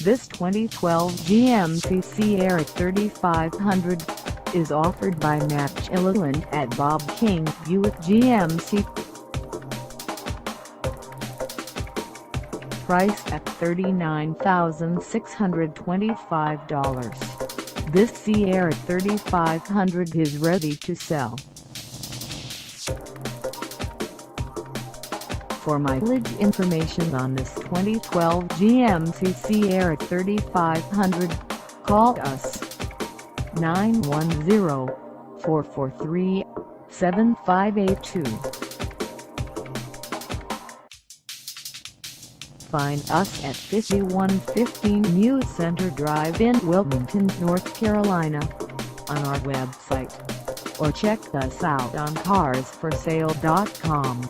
This 2012 GMC Sierra 3500 is offered by Matt Gililland at Bob King Buick GMC. Priced at $39,625. This Sierra 3500 is ready to sell. For mileage information on this 2012 GMC Sierra 3500, call us 910-443-7582. Find us at 5115 New Center Drive in Wilmington, North Carolina, on our website, or check us out on carsforsale.com.